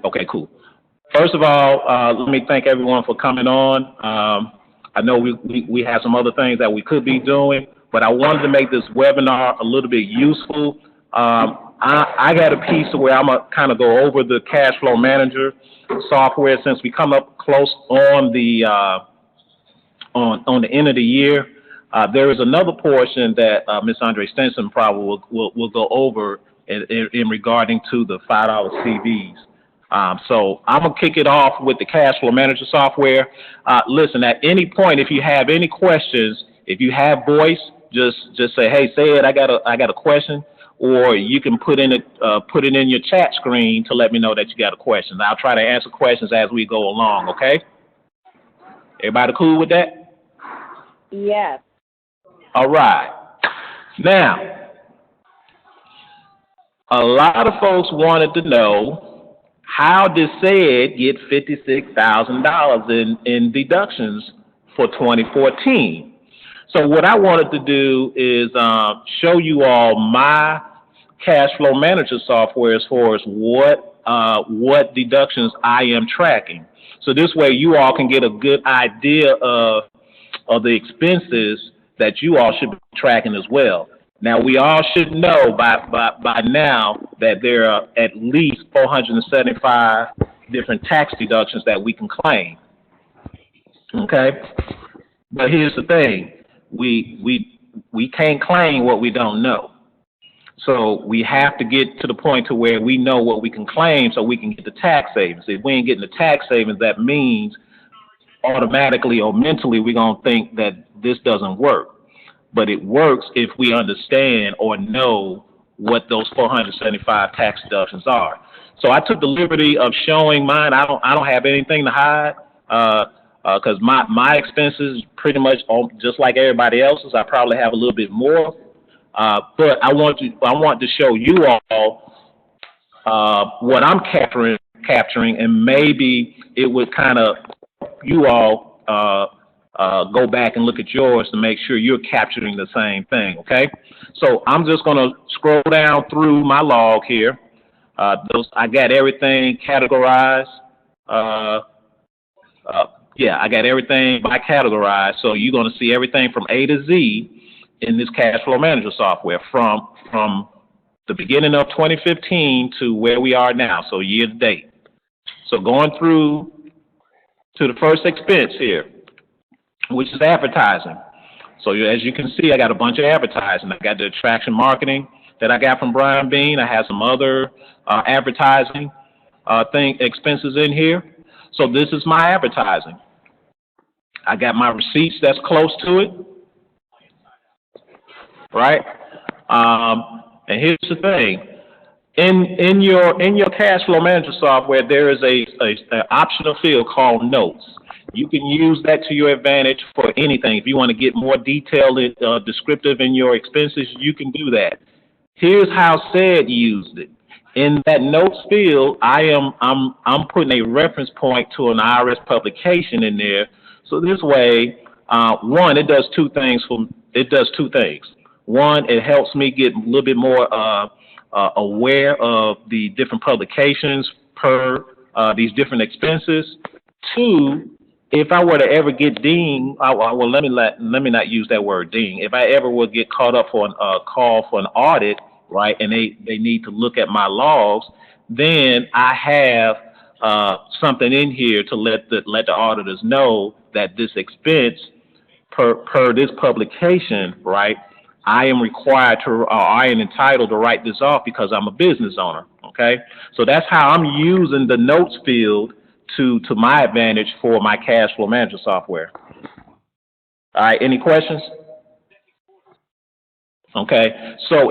Okay, cool. First of all, let me thank everyone for coming on. I know we have some other things that we could be doing, but I wanted to make this webinar a little bit useful. I got a piece where I'm gonna kind of go over the cash flow manager software since we come up close on the end of the year. There is another portion that Ms. Andre Stenson probably will go over in regarding to the $5 CVs. So I'm gonna kick it off with the cash flow manager software. Listen, at any point, if you have any questions, if you have voice, just say, "Hey, say it. I got a question," or you can put it in your chat screen to let me know that you got a question. I'll try to answer questions as we go along. Okay? Everybody cool with that? Yes. All right. Now, a lot of folks wanted to know how did SAID get $56,000 in deductions for 2014. So what I wanted to do is show you all my cash flow manager software as far as what deductions I am tracking. So this way you all can get a good idea of the expenses that you all should be tracking as well. Now, we all should know by now that there are at least 475 different tax deductions that we can claim. Okay? But here's the thing. We can't claim what we don't know. So we have to get to the point to where we know what we can claim so we can get the tax savings. If we ain't getting the tax savings, that means automatically or mentally we're going to think that this doesn't work. But it works if we understand or know what those 475 tax deductions are. So I took the liberty of showing mine. I don't have anything to hide because my expenses pretty much just like everybody else's. I probably have a little bit more, but I want to show you all what I'm capturing, and maybe it would kind of you all go back and look at yours to make sure you're capturing the same thing, okay? So I'm just going to scroll down through my log here. I got everything categorized. Yeah, I got everything by categorized. So you're going to see everything from A to Z in this cash flow manager software from the beginning of 2015 to where we are now, so year to date. So going through to the first expense here, which is advertising. So as you can see, I got a bunch of advertising. I got the attraction marketing that I got from Brian Bean. I have some other advertising expenses in here. So this is my advertising. I got my receipts that's close to it, right? And here's the thing. In your cash flow manager software, there is a optional field called notes. You can use that to your advantage for anything. If you want to get more detailed and descriptive in your expenses, you can do that. Here's how SAID used it. In that notes field, I'm putting a reference point to an IRS publication in there. So this way, one, it does two things. One, it helps me get a little bit more aware of the different publications per these different expenses. Two, if I were to ever get dinged, well, let me not use that word ding. If I ever would get caught up for a call for an audit, right, and they need to look at my logs, then I have something in here to let the auditors know that this expense per this publication, right, I am required to, or I am entitled to write this off because I'm a business owner. Okay, so that's how I'm using the notes field to my advantage for my cash flow manager software. All right, any questions? Okay, so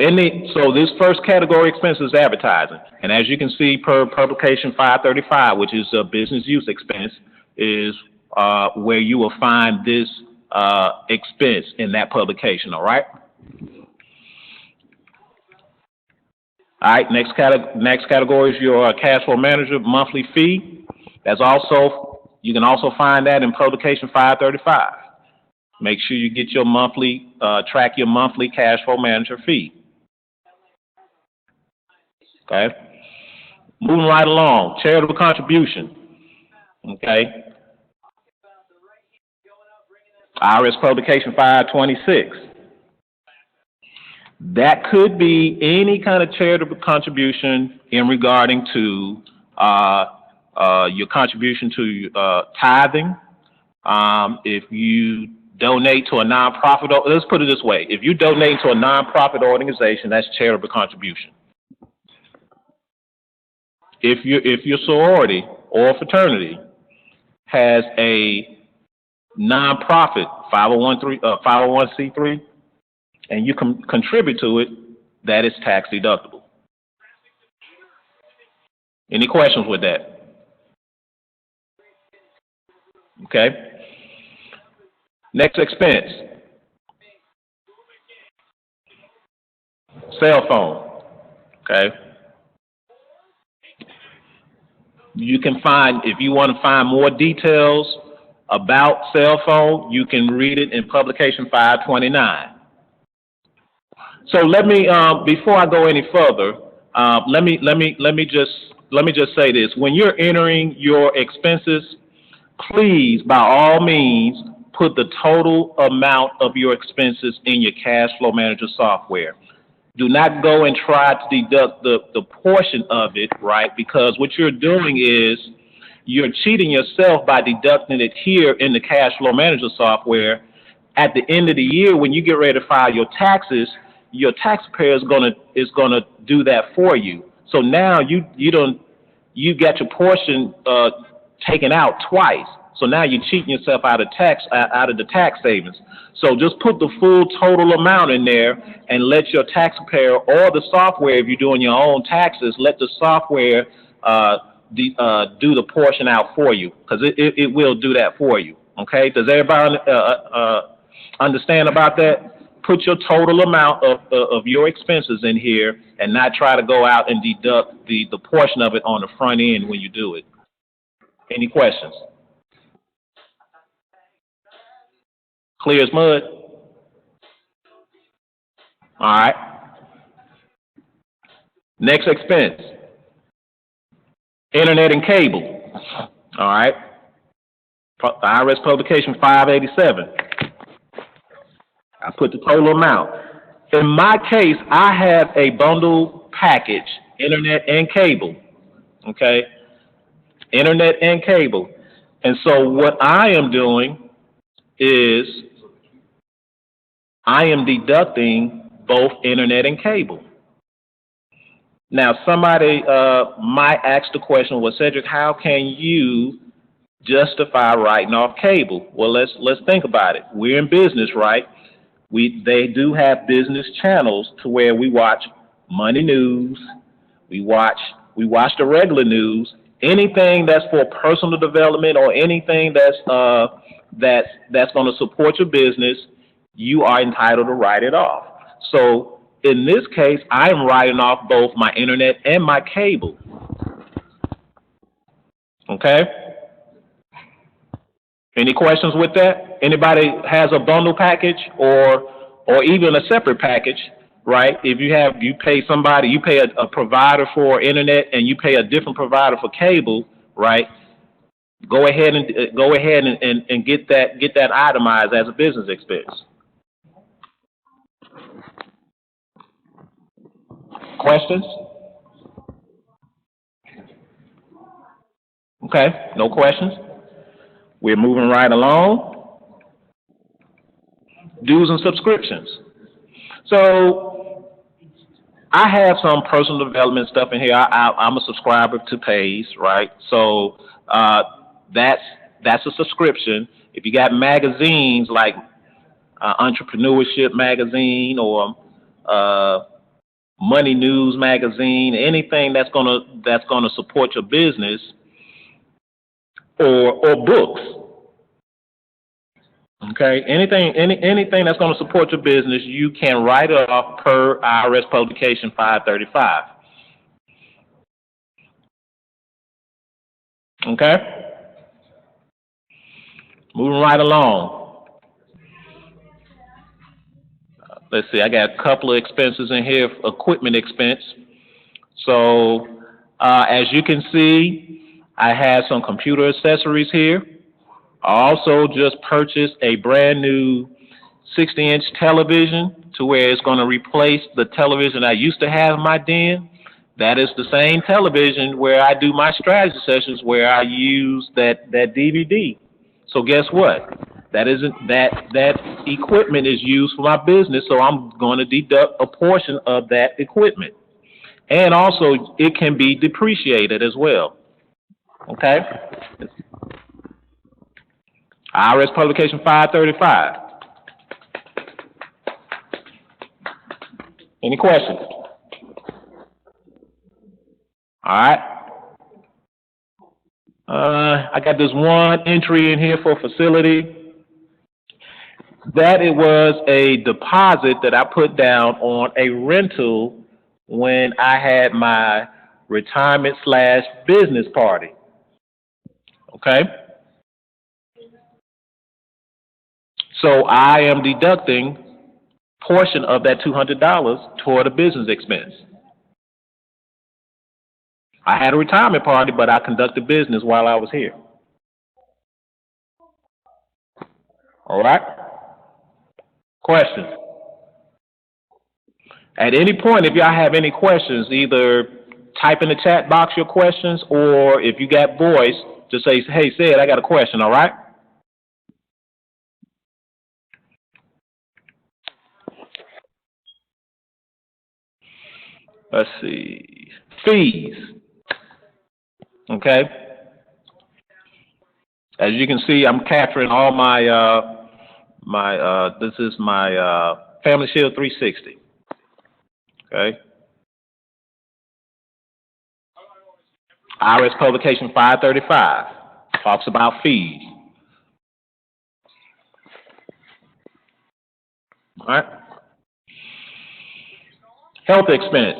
this first category expense is advertising, and as you can see, per publication 535, which is a business use expense, is where you will find this expense in that publication. All right. All right. Next category is your cash flow manager monthly fee. You can also find that in publication 535. Make sure you get your track your monthly cash flow manager fee. Okay. Moving right along, charitable contribution. Okay. IRS Publication 526. That could be any kind of charitable contribution in regarding to your contribution to tithing. If you donate to a nonprofit, let's put it this way: if you donate to a nonprofit organization, that's charitable contribution. If your sorority or fraternity has a nonprofit 501c3, and you can contribute to it, that is tax deductible. Any questions with that? Okay. Next expense, cell phone. Okay. You can find, if you want to find more details about cell phone, you can read it in publication 529. So let me, before I go any further, let me just say this: when you're entering your expenses, please, by all means, put the total amount of your expenses in your cash flow manager software. Do not go and try to deduct the portion of it, right? Because what you're doing is you're cheating yourself by deducting it here in the cash flow manager software. At the end of the year, when you get ready to file your taxes, your taxpayer is gonna do that for you. So now you got your portion taken out twice. So now you're cheating yourself out of the tax savings. So just put the full total amount in there and let your taxpayer or the software, if you're doing your own taxes, let the software do the portion out for you, because it will do that for you. Okay? Does everybody understand about that? Put your total amount of your expenses in here and not try to go out and deduct the portion of it on the front end when you do it. Any questions? Clear as mud? All right. Next expense, internet and cable. All right. IRS Publication 587. I put the total amount. In my case, I have a bundle package, internet and cable. Okay? Internet and cable. And so what I am doing is I am deducting both internet and cable. Now, somebody might ask the question, well, Cedric, how can you justify writing off cable? Well, let's think about it. We're in business, right? They do have business channels to where we watch Money News, we watch the regular news. Anything that's for personal development or anything that's going to support your business, you are entitled to write it off. So in this case, I'm writing off both my internet and my cable. Okay? Any questions with that? Anybody has a bundle package or even a separate package, right? If you pay somebody, you pay a provider for internet and you pay a different provider for cable, right? Go ahead and get that itemized as a business expense. Questions? Okay, no questions. We're moving right along. Dues and subscriptions. So I have some personal development stuff in here. I'm a subscriber to Pays, right? So that's a subscription. If you got magazines like Entrepreneurship Magazine or Money News Magazine, anything that's gonna support your business, or books. Okay, anything that's going to support your business, you can write it off per IRS Publication 535. Okay, moving right along. Let's see, I got a couple of expenses in here. Equipment expense. So As you can see, I have some computer accessories here. I also just purchased a brand new 60-inch television to where it's going to replace the television I used to have in my den. That is the same television where I do my strategy sessions where I use that DVD. So guess what? That equipment is used for my business, so I'm going to deduct a portion of that equipment. And also, it can be depreciated as well. Okay? IRS Publication 535. Any questions? All right. I got this one entry in here for facility. That it was a deposit that I put down on a rental when I had my retirement slash business party. Okay? So I am deducting portion of that $200 toward a business expense. I had a retirement party, but I conducted business while I was here. All right? Questions? At any point, if y'all have any questions, either type in the chat box your questions, or if you got voice, just say, hey, Sid, I got a question, all right? Let's see. Fees. Okay? As you can see, I'm capturing all my, this is my Family Shield 360. Okay? IRS Publication 535 talks about fees. All right? Health expense.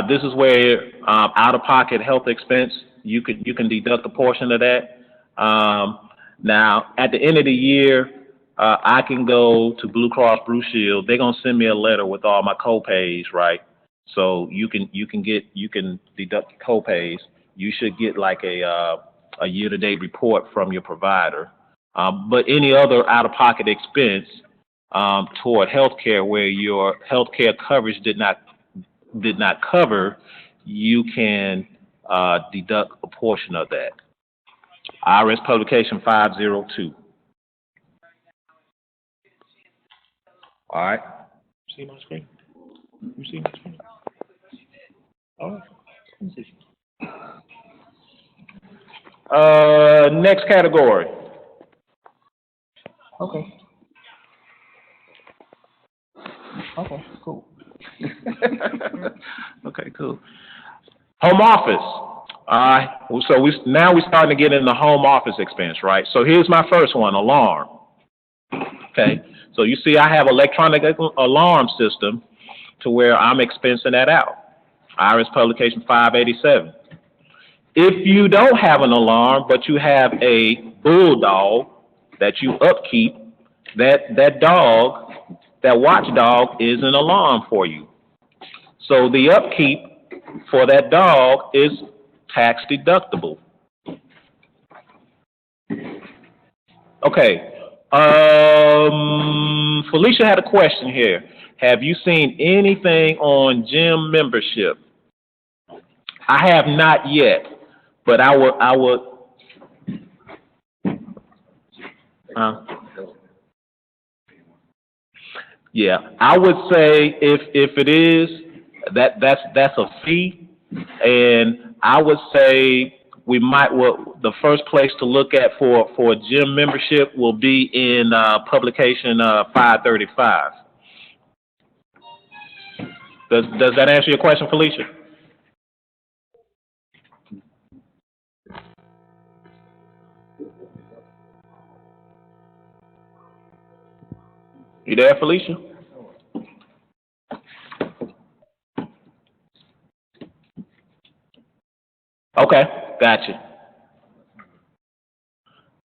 This is where out-of-pocket health expense, you can deduct a portion of that. Now, at the end of the year, I can go to Blue Cross Blue Shield. They're gonna send me a letter with all my co-pays, right? So you can deduct co-pays. You should get like a year-to-date report from your provider. But any other out-of-pocket expense toward healthcare where your healthcare coverage did not cover, you can deduct a portion of that. IRS Publication 502. All right. See my screen? You see my screen? All right. Next category. Okay. Okay, cool. Okay, cool. Home office. All right. So now we're starting to get into home office expense, right? So here's my first one, alarm. Okay. So you see I have electronic alarm system to where I'm expensing that out. IRS Publication 587. If you don't have an alarm, but you have a bulldog that you upkeep, that dog, that watchdog is an alarm for you. So the upkeep for that dog is tax deductible. Okay. Felicia had a question here. Have you seen anything on gym membership? I have not yet, but I would. Yeah, I would say if it is that's a fee, and I would say the first place to look at for a gym membership will be in publication 535. Does that answer your question, Felicia? You there, Felicia? Okay, gotcha.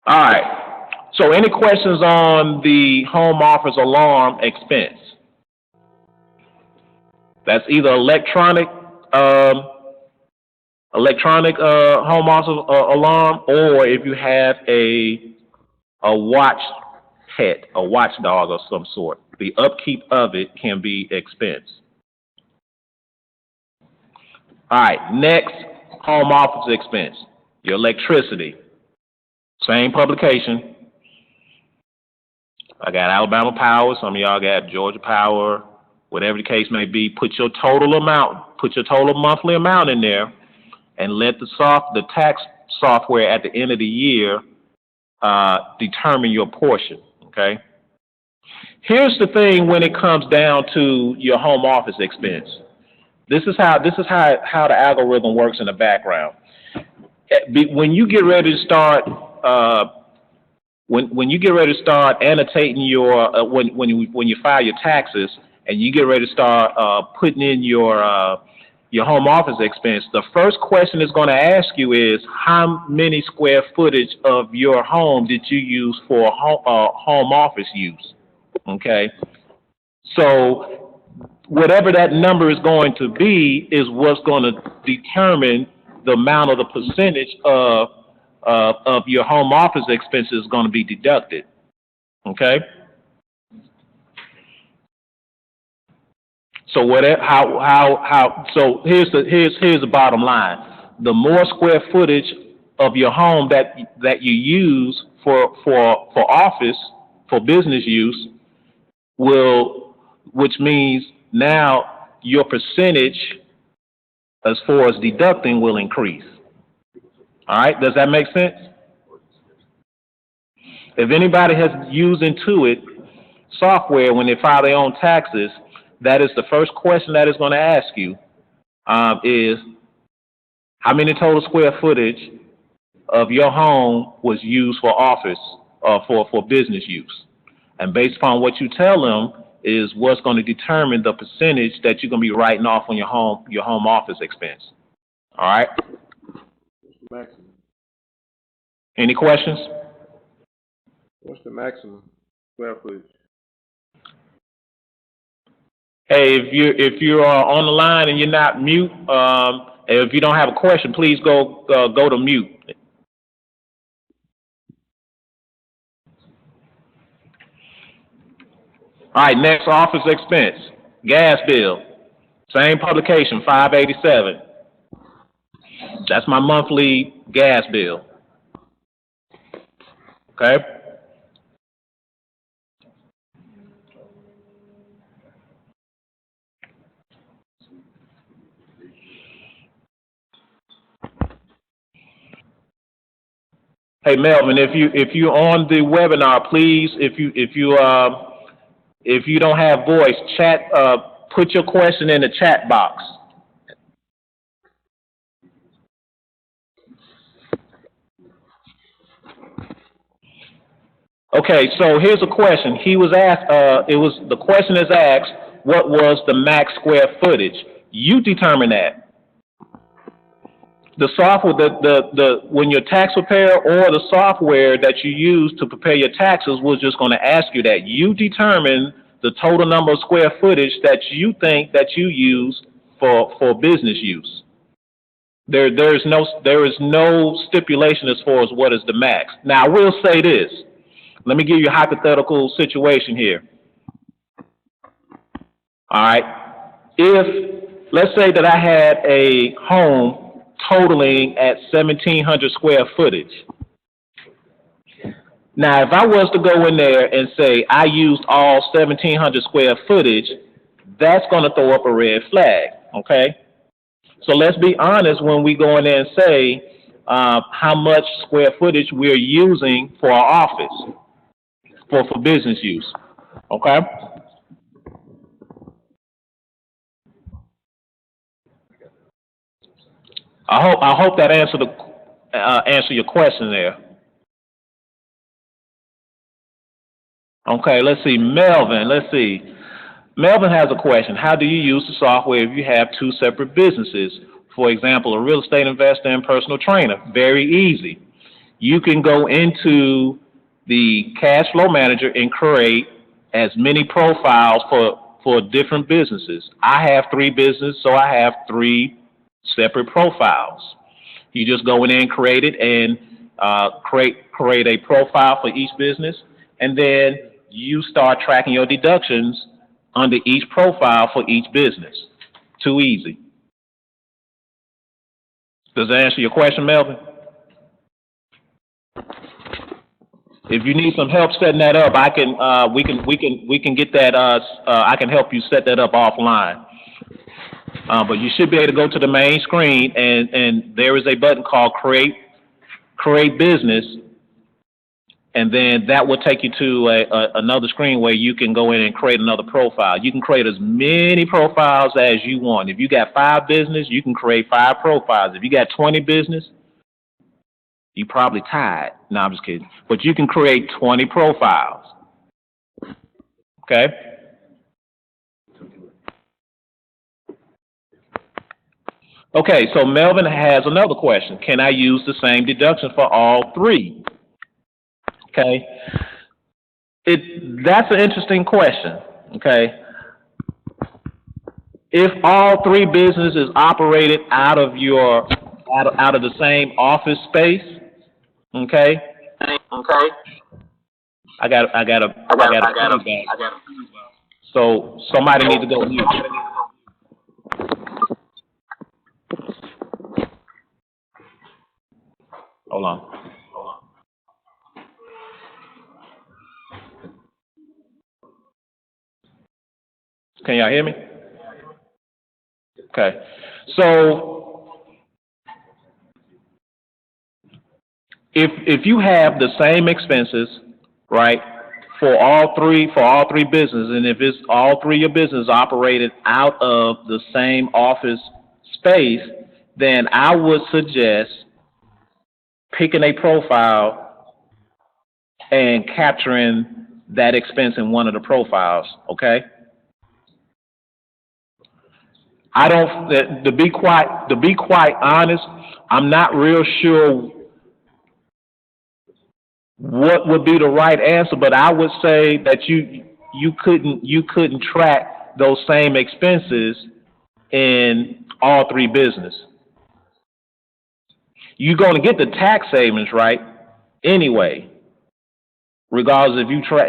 All right. So any questions on the home office alarm expense? That's either electronic electronic home office alarm, or if you have a watch pet, a watchdog of some sort. The upkeep of it can be expense. All right, next home office expense, your electricity. Same publication. I got Alabama Power, some of y'all got Georgia Power, whatever the case may be. Put your total amount, put your total monthly amount in there, and let the tax software at the end of the year determine your portion. Okay. Here's the thing when it comes down to your home office expense. This is how the algorithm works in the background. When you get ready to start when you get ready to start annotating your when you file your taxes and you get ready to start putting in your home office expense, the first question it's going to ask you is how many square footage of your home did you use for home office use? Okay, so whatever that number is going to be is what's going to determine the amount of the percentage of your home office expenses is going to be deducted. Okay. So whatever, so here's the bottom line. The more square footage of your home that you use for office, for business use, which means now your percentage as far as deducting will increase. All right, does that make sense? If anybody has used Intuit software when they file their own taxes, that is the first question that is going to ask you is how many total square footage of your home was used for office or for business use. And based upon what you tell them is what's going to determine the percentage that you're going to be writing off on your home office expense. All right? What's the maximum? Any questions? What's the maximum square footage? Hey, if you're on the line and you're not mute, if you don't have a question, please go to mute. All right, next office expense, gas bill, same publication, $587. That's my monthly gas bill. Okay. Hey Melvin, if you're on the webinar, please, if you don't have voice, put your question in the chat box. Okay, so here's a question. He was asked. The question is asked. What was the max square footage? You determine that. The software, when your tax preparer or the software that you use to prepare your taxes was just going to ask you that. You determine the total number of square footage that you think that you use for business use. There is no stipulation as far as what is the max. Now I will say this. Let me give you a hypothetical situation here. All right. Let's say that I had a home totaling at 1,700 square footage. Now, if I was to go in there and say I used all 1,700 square footage, that's going to throw up a red flag, okay? So let's be honest when we go in there and say how much square footage we're using for our office, for business use, okay? I hope that answer your question there. Okay, let's see, Melvin. Melvin has a question. How do you use the software if you have two separate businesses? For example, a real estate investor and personal trainer. Very easy. You can go into the Cashflow Manager and create as many profiles for different businesses. I have 3 businesses, so I have 3 separate profiles. You just go in there and create it and create a profile for each business, and then you start tracking your deductions under each profile for each business. Too easy. Does that answer your question, Melvin? If you need some help setting that up, I can we can get that I can help you set that up offline. But you should be able to go to the main screen, and there is a button called create business, and then that will take you to another screen where you can go in and create another profile. You can create as many profiles as you want. If you got 5 business, you can create 5 profiles. If you got 20 business, you probably tied. No, I'm just kidding. But you can create 20 profiles. Okay? Okay, so Melvin has another question. Can I use the same deduction for all 3? Okay? That's an interesting question. Okay? If all 3 businesses operated out of the same office space, okay? Okay. I got a feedback. So somebody needs to go mute. Hold on. Can y'all hear me? Okay. So if you have the same expenses, right, for all three businesses, and if it's all 3 of your businesses operated out of the same office space, then I would suggest picking a profile and capturing that expense in one of the profiles. Okay. I don't. To be quite honest, I'm not real sure what would be the right answer, but I would say that you couldn't track those same expenses in all 3 business. You're going to get the tax savings, right? Anyway, regardless if you track.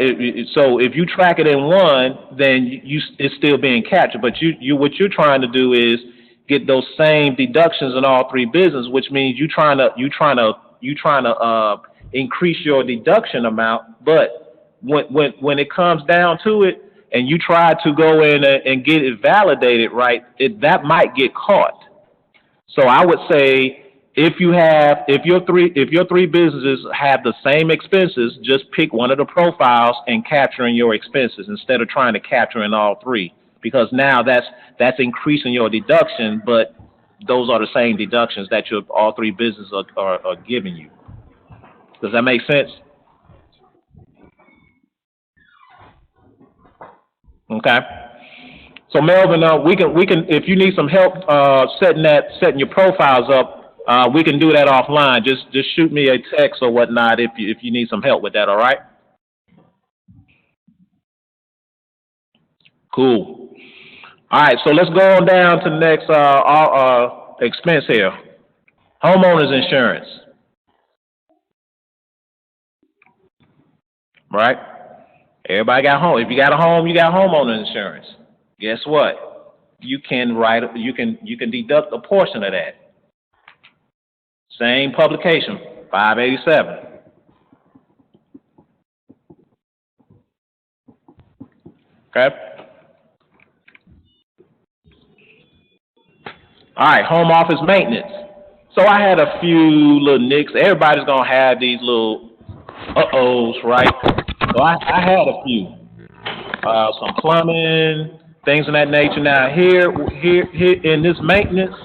So if you track it in one, then it's still being captured. But what you're trying to do is get those same deductions in all 3 business, which means you trying to increase your deduction amount. But when it comes down to it, and you try to go in and get it validated, right? That might get caught. So I would say if your 3 businesses have the same expenses, just pick one of the profiles and capture in your expenses instead of trying to capture in all 3, because now that's increasing your deduction, but those are the same deductions that your all 3 businesses are giving you. Does that make sense? Okay. So Melvin, we can if you need some help setting your profiles up, we can do that offline. Just shoot me a text or whatnot if you need some help with that. All right. Cool. All right. So let's go on down to the next expense here. Homeowners insurance. Right. Everybody got home. If you got a home, you got homeowner insurance. Guess what? You can deduct a portion of that. Same publication, 587. Okay. All right, home office maintenance. So I had a few little nicks. Everybody's gonna have these little uh-ohs, right? So I had a few. Some plumbing, things of that nature. Now here in this maintenance,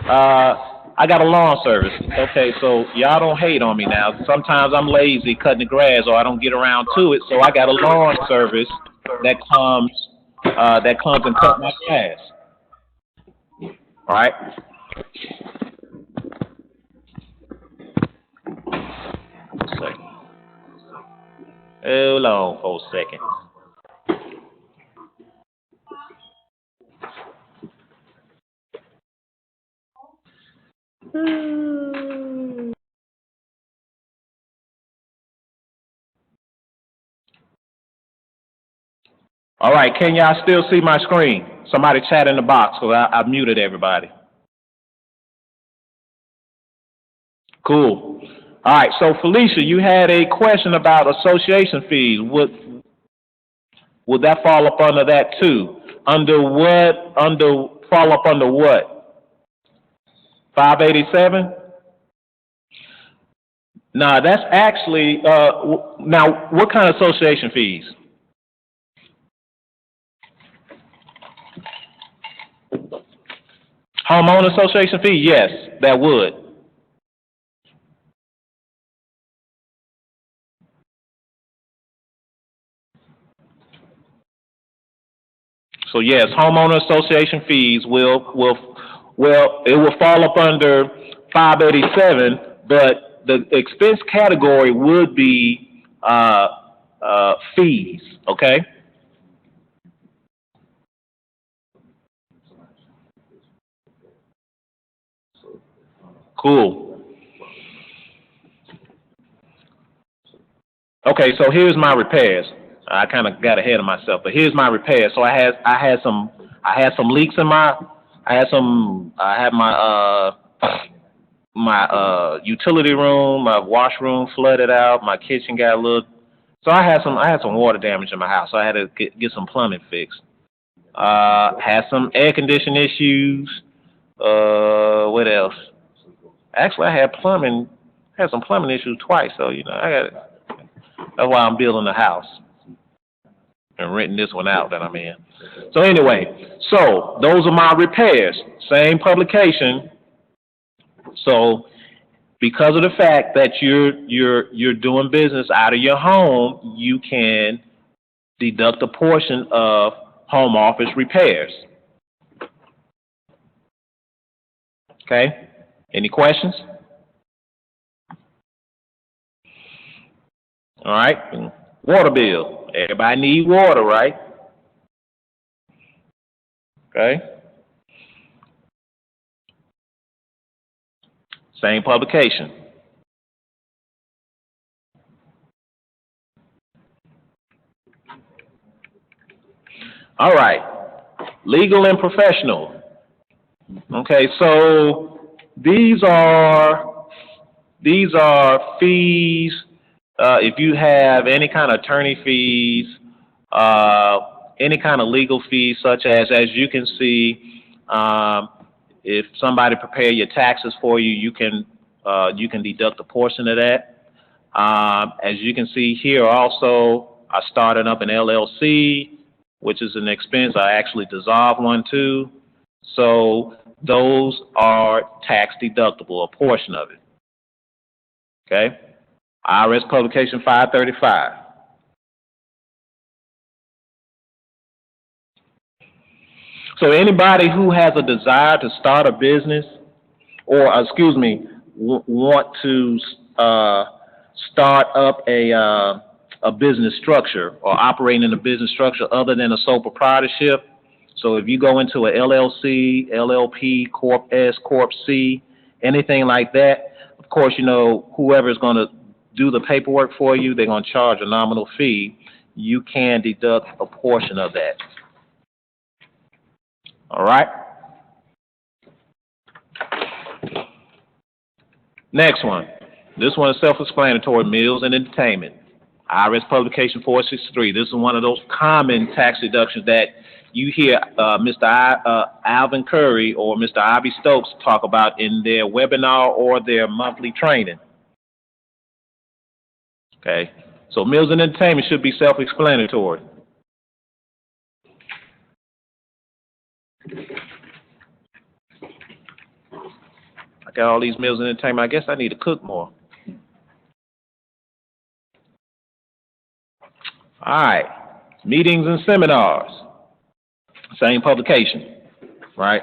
I got a lawn service. Okay, so y'all don't hate on me now. Sometimes I'm lazy cutting the grass or I don't get around to it, so I got a lawn service that comes and cut my grass. All right. One second. Hold on for a second. All right, can y'all still see my screen? Somebody chat in the box, because I muted everybody. Cool. All right, so Felicia, you had a question about association fees. Would that fall up under that too? Fall up under what? 587? No, that's actually, now, what kind of association fees? Homeowner association fee? Yes, that would. So yes, homeowner association fees it will fall up under 587, but the expense category would be fees. Okay. Cool. Okay, so here's my repairs. I kind of got ahead of myself, but here's my repairs. So I had some leaks in I had my utility room, my washroom flooded out, my kitchen got a little. So I had some water damage in my house. So I had to get some plumbing fixed. Had some air conditioning issues. What else? Actually, had some plumbing issues twice. So that's why I'm building a house and renting this one out that I'm in. So anyway, so those are my repairs. Same publication. So because of the fact that you're doing business out of your home, you can deduct a portion of home office repairs. Okay? Any questions? All right. Water bill. Everybody need water, right? Okay. Same publication. All right. Legal and professional. Okay, so these are fees. If you have any kind of attorney fees, any kind of legal fees, such as you can see, if somebody prepare your taxes for you, you can deduct a portion of that. As you can see here, also I started up an LLC, which is an expense. I actually dissolved one too. So those are tax deductible, a portion of it. Okay? IRS publication 535. So anybody who has a desire to start a business, or want to start up a business structure or operating in a business structure other than a sole proprietorship. So if you go into a LLC, LLP, Corp S, Corp C, anything like that, of course, whoever is going to do the paperwork for you, they're going to charge a nominal fee. You can deduct a portion of that. All right? Next one. This one is self-explanatory, meals and entertainment. IRS publication 463. This is one of those common tax deductions that you hear Mr. Alvin Curry or Mr. Ivy Stokes talk about in their webinar or their monthly training. Okay, so meals and entertainment should be self-explanatory. I got all these meals and entertainment. I guess I need to cook more. All right, meetings and seminars. Same publication, right?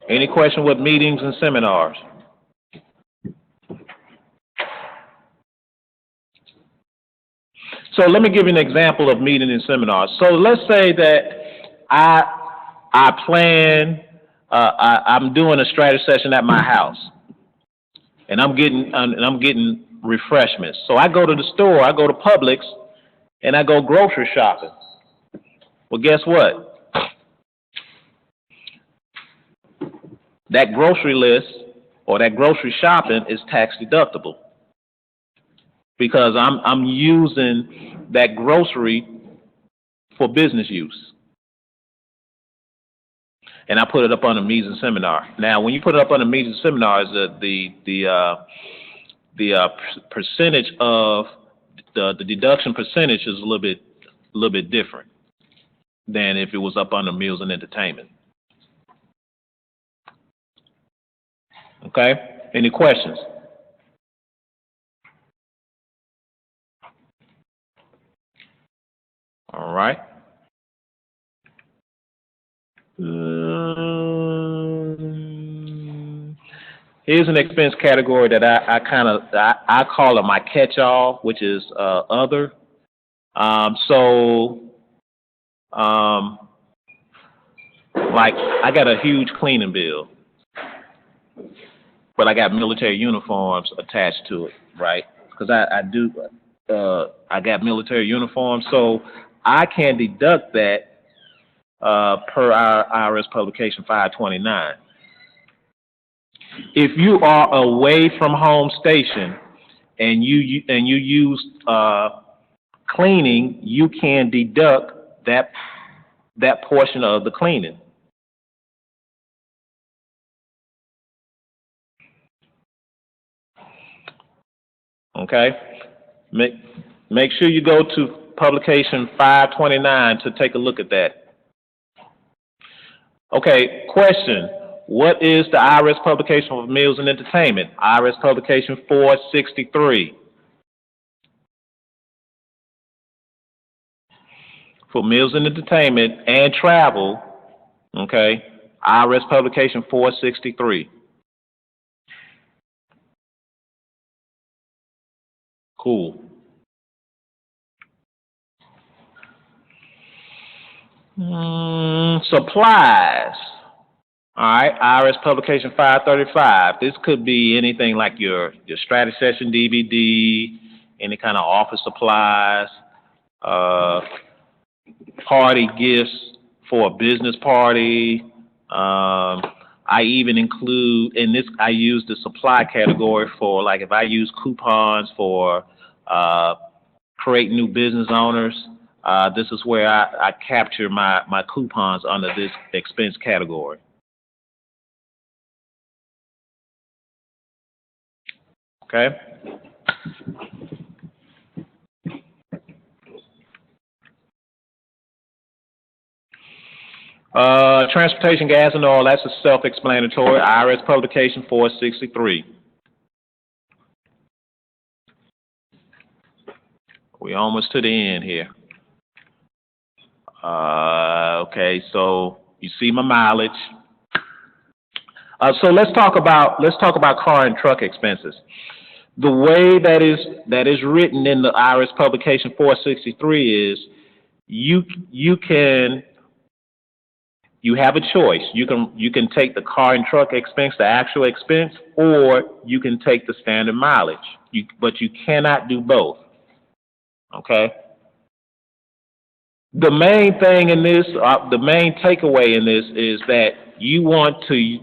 Any question with meetings and seminars? So let me give you an example of meeting and seminars. So let's say that I I'm doing a strategy session at my house, and I'm getting refreshments. So I go to the store, I go to Publix, and I go grocery shopping. Well, guess what? That grocery list or that grocery shopping is tax deductible because I'm using that grocery for business use. And I put it up on a meetings and seminar. Now, when you put it up on a meetings and seminars, percentage of the deduction percentage is a little bit different than if it was up under meals and entertainment. Okay? Any questions? All right. Here's an expense category that I call it my catch-all, which is other. Like I got a huge cleaning bill, but I got military uniforms attached to it, right? Because I got military uniforms, so I can deduct that per our IRS publication 529. If you are away from home station and you use cleaning, you can deduct that portion of the cleaning. Okay? Make sure you go to publication 529 to take a look at that. Okay, question. What is the IRS publication for meals and entertainment? IRS publication 463. For meals and entertainment and travel, okay, IRS publication 463. Cool. Supplies. All right, IRS publication 535. This could be anything like your strategy session DVD, any kind of office supplies, party gifts for a business party. I even include in this. I use the supply category for like if I use coupons for create new business owners. This is where I capture my coupons under this expense category. Okay. Transportation, gas, and oil, that's a self-explanatory. IRS publication 463. We're almost to the end here. Okay, so you see my mileage. So let's talk about car and truck expenses. The way that is written in the IRS publication 463 is you have a choice. You can take the car and truck expense, the actual expense, or you can take the standard mileage. But you cannot do both. Okay. The main thing in this, the main takeaway in this is that you want to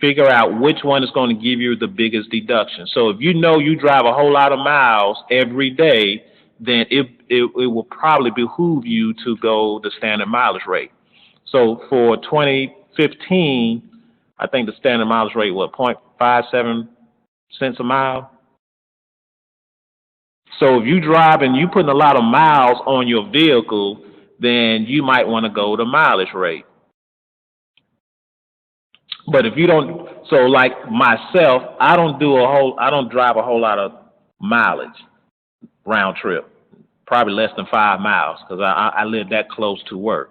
figure out which one is going to give you the biggest deduction. So if you know you drive a whole lot of miles every day, then it will probably behoove you to go the standard mileage rate. So for 2015, I think the standard mileage rate was 0.57 cents a mile. So if you drive and you putting a lot of miles on your vehicle, then you might want to go the mileage rate. But if you don't, so like myself, I don't drive a whole lot of mileage round trip, probably less than 5 miles because I live that close to work.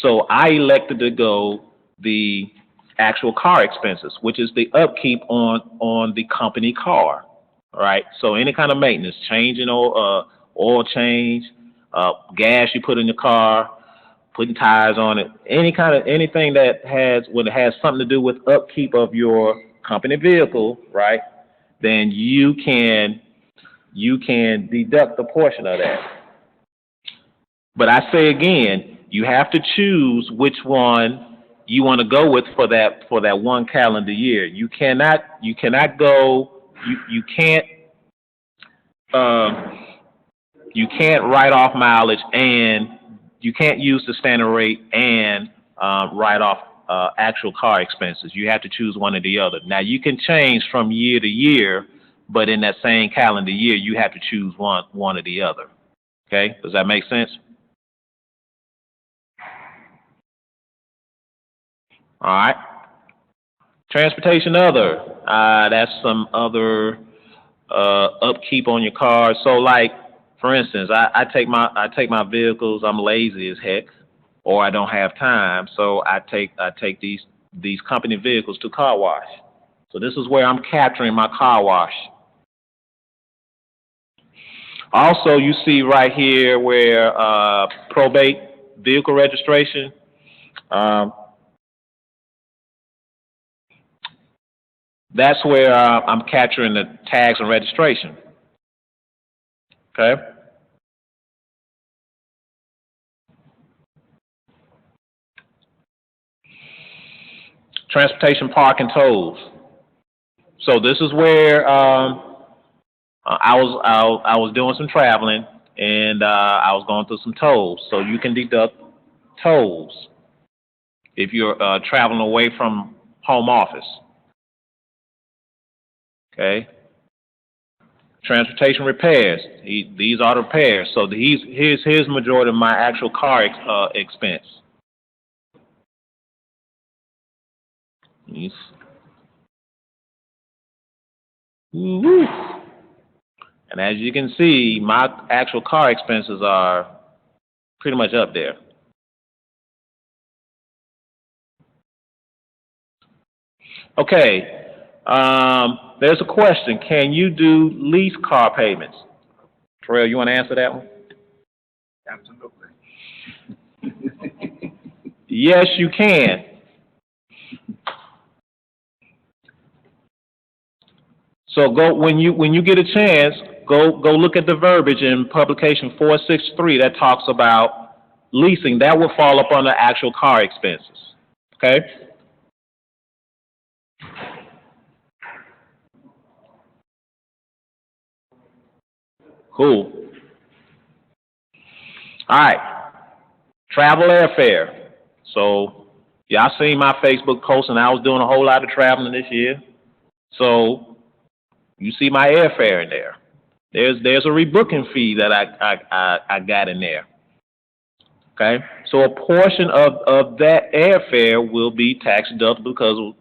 So I elected to go the actual car expenses, which is the upkeep on the company car. All right. So any kind of maintenance, changing oil oil change, gas you put in your car, putting tires on it, anything that has when it has something to do with upkeep of your company vehicle, right? Then you can deduct a portion of that. But I say again, you have to choose which one you want to go with for that one calendar year. You cannot go you can't write off mileage and you can't use the standard rate and write off actual car expenses. You have to choose one or the other. Now you can change from year to year, but in that same calendar year, you have to choose one or the other. Okay, does that make sense? All right. Transportation other. That's some other upkeep on your car. So like, for instance, I take my vehicles. I'm lazy as heck, or I don't have time. So I take these company vehicles to car wash. So this is where I'm capturing my car wash. Also, you see right here where probate vehicle registration. Um, that's where I'm capturing the tags and registration. Okay. Transportation park and tolls. So this is where I was doing some traveling and I was going through some tolls. So you can deduct tolls if you're traveling away from home office. Okay. Transportation repairs. These are the repairs. So here's majority of my actual car expense. These- Woo-woo. And as you can see, my actual car expenses are pretty much up there. Okay. There's a question. Can you do lease car payments? Terrell, you want to answer that one? Absolutely. Yes, you can. So go when you get a chance, go look at the verbiage in publication 463 that talks about leasing. That will fall up on the actual car expenses. Okay? Cool. All right. Travel airfare. So y'all seen my Facebook post, and I was doing a whole lot of traveling this year. So you see my airfare in there. There's a rebooking fee that I got in there. Okay, so a portion of that airfare will be tax deductible because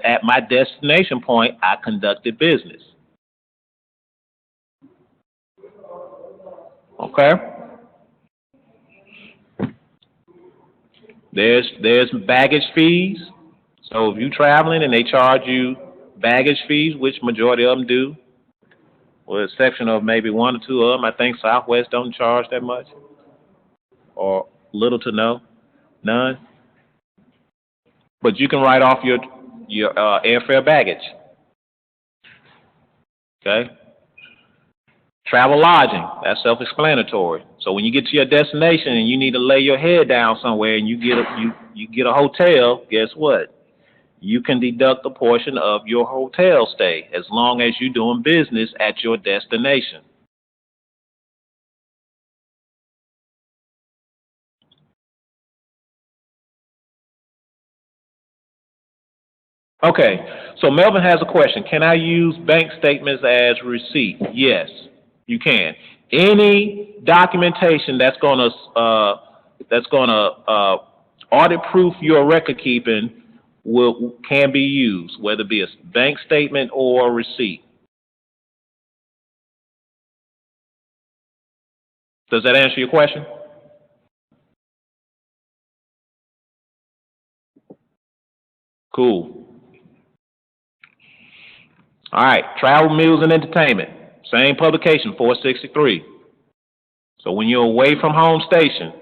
at my destination point I conducted business. Okay, there's baggage fees. So if you're traveling and they charge you baggage fees, which majority of them do, with the exception of maybe one or two of them, I think Southwest don't charge that much, or little to none. But you can write off your airfare baggage. Okay. Travel lodging. That's self-explanatory. So when you get to your destination and you need to lay your head down somewhere and you get a hotel, guess what? You can deduct a portion of your hotel stay as long as you're doing business at your destination. Okay, so Melvin has a question. Can I use bank statements as receipt? Yes, you can. Any documentation that's gonna audit proof your record keeping can be used, whether it be a bank statement or a receipt. Does that answer your question? Cool. All right, travel, meals, and entertainment. Same publication, 463. So when you're away from home station,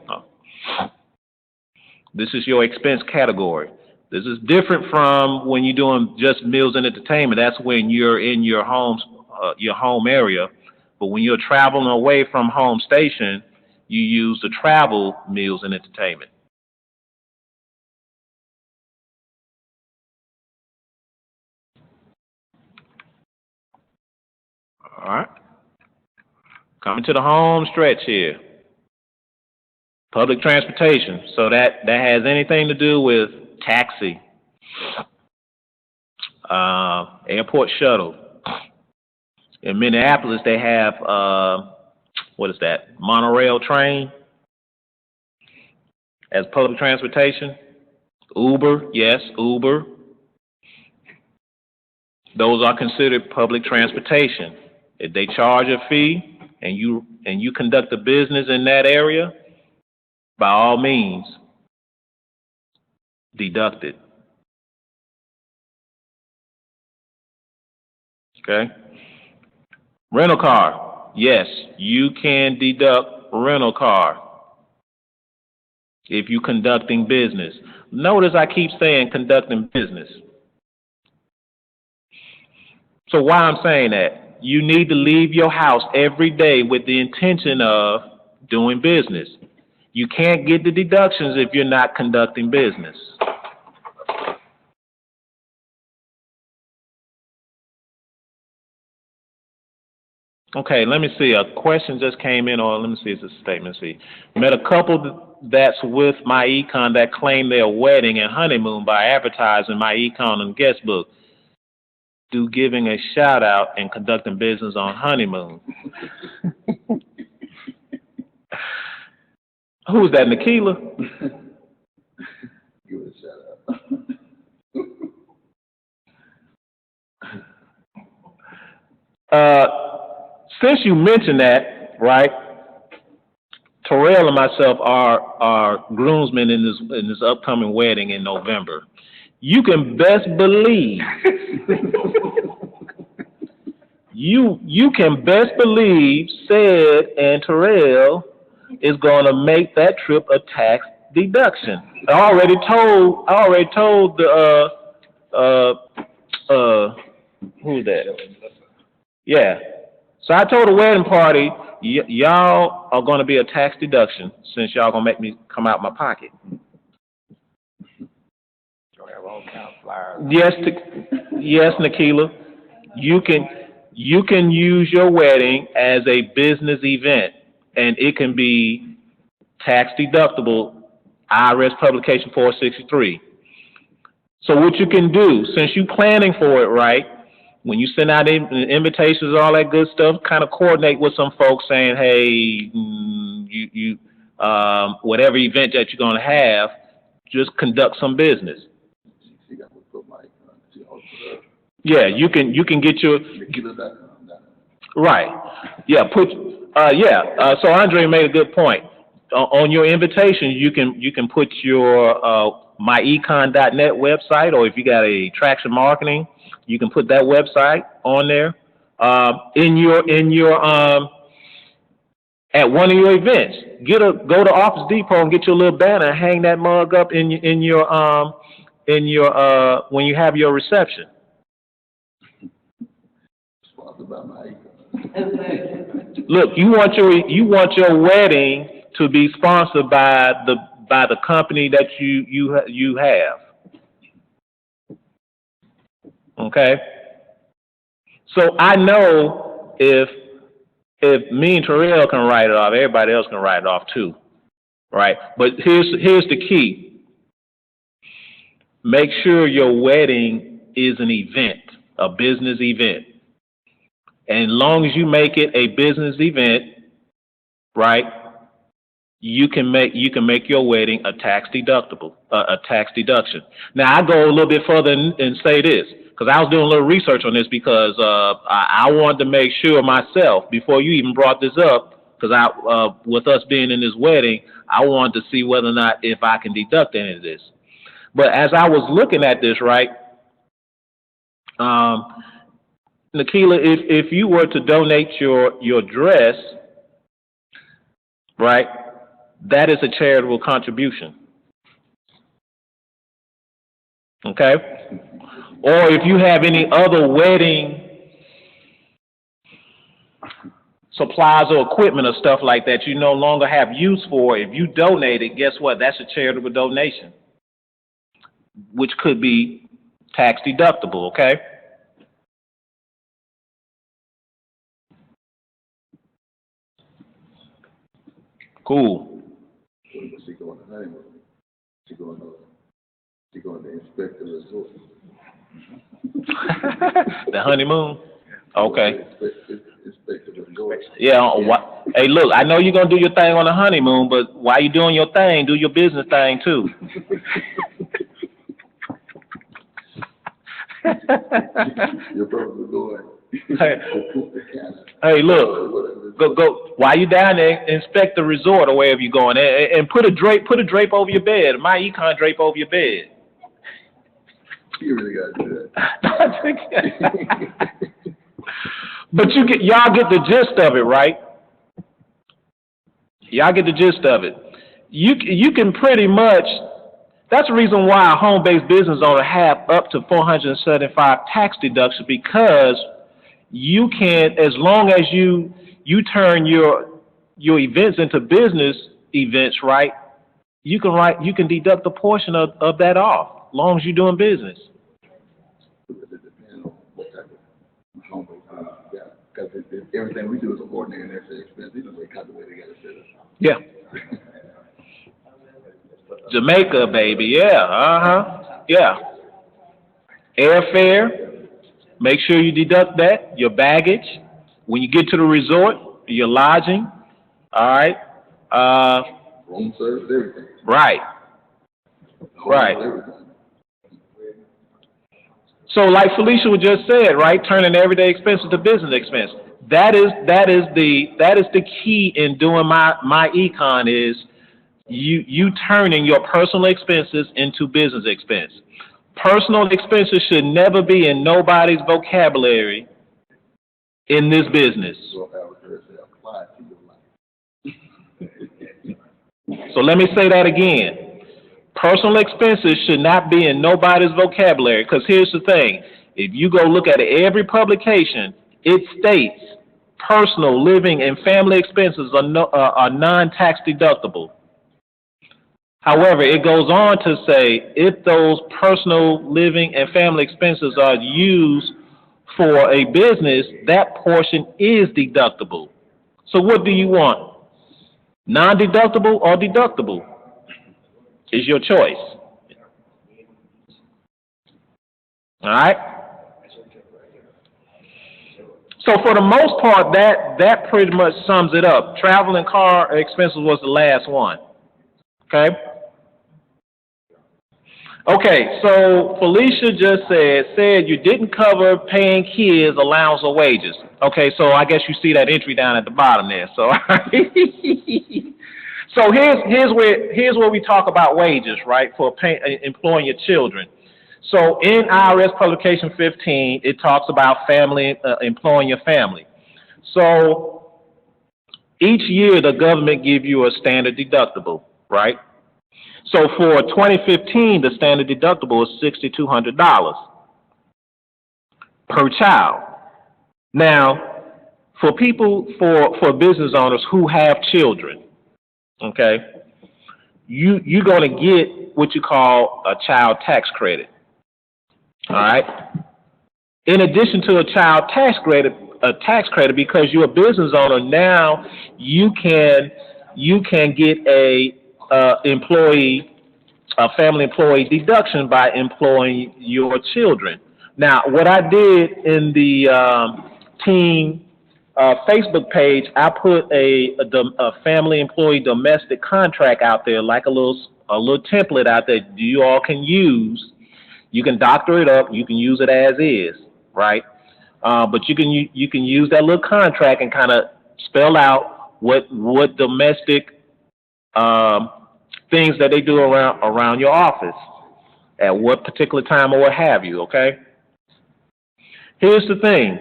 this is your expense category. This is different from when you're doing just meals and entertainment. That's when you're in your home area. But when you're traveling away from home station, you use the travel meals and entertainment. All right. Coming to the home stretch here. Public transportation. So that has anything to do with taxi, airport shuttle. In Minneapolis, they have, what is that, monorail train as public transportation. Uber, yes, Uber. Those are considered public transportation. If they charge a fee and you conduct a business in that area, by all means, deduct it. Okay? Rental car. Yes, you can deduct rental car if you're conducting business. Notice I keep saying conducting business. So why I'm saying that? You need to leave your house every day with the intention of doing business. You can't get the deductions if you're not conducting business. Okay, let me see. A question just came in, or let me see, it's a statement. See, met a couple that's with my econ that claim their wedding and honeymoon by advertising my econ and guest book. Do giving a shout out and conducting business on honeymoon. Who's that, Nikila? Give it a shout out. Since you mentioned that, right? Terrell and myself are groomsmen in this upcoming wedding in November. You can best believe you can best believe Sid and Terrell is going to make that trip a tax deduction. I already told the who's that? Yeah. So I told the wedding party, y'all are going to be a tax deduction since y'all going to make me come out my pocket. Yes, yes, Nikila. You can use your wedding as a business event, and it can be tax deductible. IRS publication 463. So what you can do, since you're planning for it, right? When you send out invitations, all that good stuff, kind of coordinate with some folks saying, hey, whatever event that you're going to have, just conduct some business. Yeah, you can get your right. Yeah, so Andre made a good point. On your invitation, you can put your myecon.net website, or if you got a Traction Marketing, you can put that website on there. In your at one of your events, go to Office Depot and get your little banner and hang that mug up in your when you have your reception. Look, you want your wedding to be sponsored by the company that you have. Okay? So I know if me and Terrell can write it off, everybody else can write it off too. Right? But here's the key. Make sure your wedding is an event, a business event. And as long as you make it a business event, right, you can make your wedding a tax deductible, a tax deduction. Now I go a little bit further and say this, because I was doing a little research on this because I wanted to make sure myself before you even brought this up, because with us being in this wedding, I wanted to see whether or not if I can deduct any of this. But as I was looking at this, right, Nikila, if you were to donate your dress right? That is a charitable contribution. Okay? Or if you have any other wedding supplies or equipment or stuff like that you no longer have use for, if you donate it, guess what? That's a charitable donation, which could be tax deductible, okay? Cool. She going to honeymoon. She going to inspect the resort. The honeymoon? Okay. Inspect the resort. Yeah. Hey, look, I know you're going to do your thing on the honeymoon, but while you're doing your thing, do your business thing too. Your brother's going. Hey, look, go. While you down there, inspect the resort or wherever you're going, and put a drape over your bed. My econ drape over your bed. You really got to do that. But y'all get the gist of it, right? Y'all get the gist of it. You can pretty much. That's the reason why a home-based business owner have up to 475 tax deductions, because you can, as long as you turn your events into business events, right? You can deduct a portion of that off, as long as you're doing business. Because it depends on what type of home business you got. Because everything we do is ordinary and necessary expense. Either way, kind of way they got to set up. Yeah. Jamaica, baby, yeah, yeah. Airfare, make sure you deduct that. Your baggage, when you get to the resort, your lodging, all right. Room service, everything. Right, right. Everything. So, like Felicia just said, right, turning everyday expenses to business expense. That is the key in doing my econ is you turning your personal expenses into business expense. Personal expenses should never be in nobody's vocabulary in this business. So let me say that again. Personal expenses should not be in nobody's vocabulary, because here's the thing. If you go look at every publication, it states personal, living, and family expenses are non-tax deductible. However, it goes on to say if those personal, living, and family expenses are used for a business, that portion is deductible. So what do you want? Non-deductible or deductible? Is your choice. All right? So for the most part, that pretty much sums it up. Travel and car expenses was the last one. Okay? Okay, so Felicia just said you didn't cover paying kids allowance or wages. Okay, so I guess you see that entry down at the bottom there. So, so here's where we talk about wages, right? For employing your children. So in IRS Publication 15, it talks about family employing your family. So each year the government give you a standard deductible, right? So for 2015, the standard deductible is $6,200 per child. Now, for business owners who have children, okay, you're going to get what you call a child tax credit. All right. In addition to a child tax credit, because you're a business owner now, you can get a family employee deduction by employing your children. Now, what I did in the team Facebook page, I put a family employee domestic contract out there, like a little template out there you all can use. You can doctor it up. You can use it as is, right? But you can use that little contract and kind of spell out what domestic things that they do around your office at what particular time or what have you, okay? Here's the thing.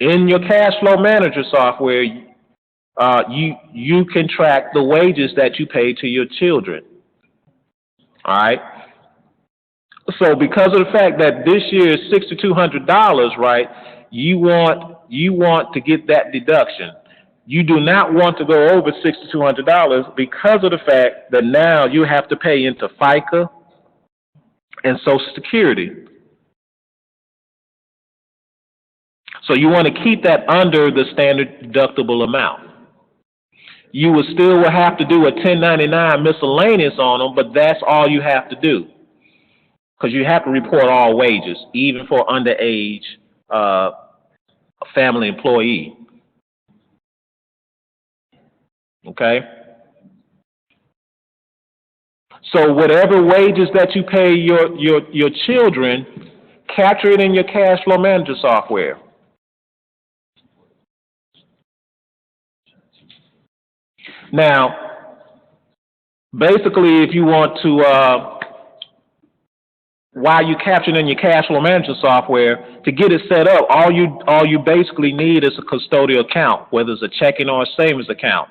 In your cash flow manager software, you can track the wages that you pay to your children. All right. So because of the fact that this year is $6,200, right? You want to get that deduction. You do not want to go over $6,200 because of the fact that now you have to pay into FICA and Social Security. So you want to keep that under the standard deductible amount. You will have to do a 1099 miscellaneous on them, but that's all you have to do because you have to report all wages, even for underage family employee. Okay? So whatever wages that you pay your children, capture it in your cash flow manager software. Now, basically, if you want to, while you capture it in your cash flow manager software, to get it set up, all you basically need is a custodial account, whether it's a checking or a savings account.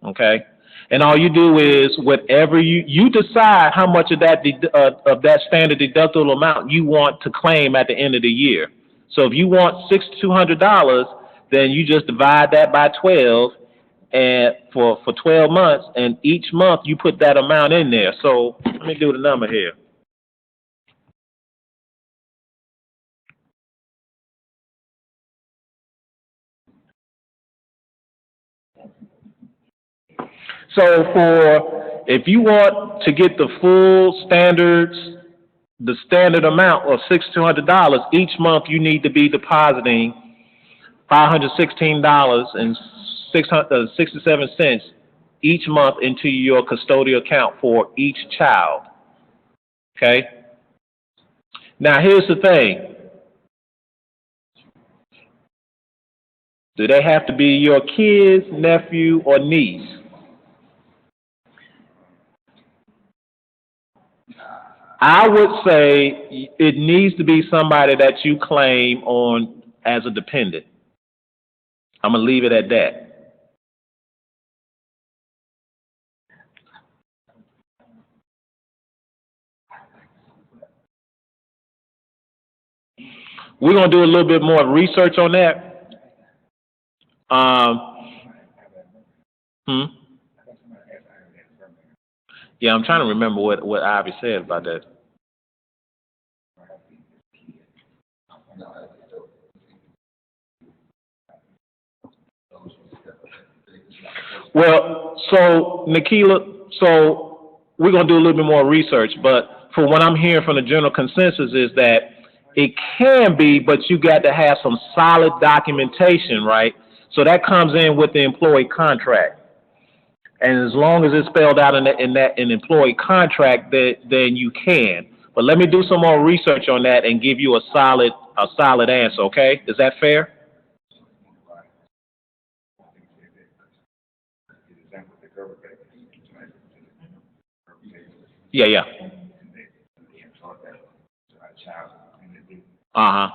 Okay? And all you do is whatever you decide how much of that standard deductible amount you want to claim at the end of the year. So if you want $6,200, then you just divide that by 12 and for 12 months, and each month you put that amount in there. So let me do the number here. So if you want to get the full the standard amount of $6,200 each month, you need to be depositing $516.67 each month into your custodial account for each child. Okay. Now here's the thing: do they have to be your kids, nephew, or niece? I would say it needs to be somebody that you claim on as a dependent. I'm going to leave it at that. We're going to do a little bit more research on that. Yeah, I'm trying to remember what Ivy said about that. Well, so Nikila, so we're going to do a little bit more research, but for what I'm hearing from the general consensus is that it can be, but you got to have some solid documentation, right? So that comes in with the employee contract. And as long as it's spelled out in an employee contract, then you can. But let me do some more research on that and give you a solid answer. Okay? Is that fair? Yeah, yeah. Uh-huh.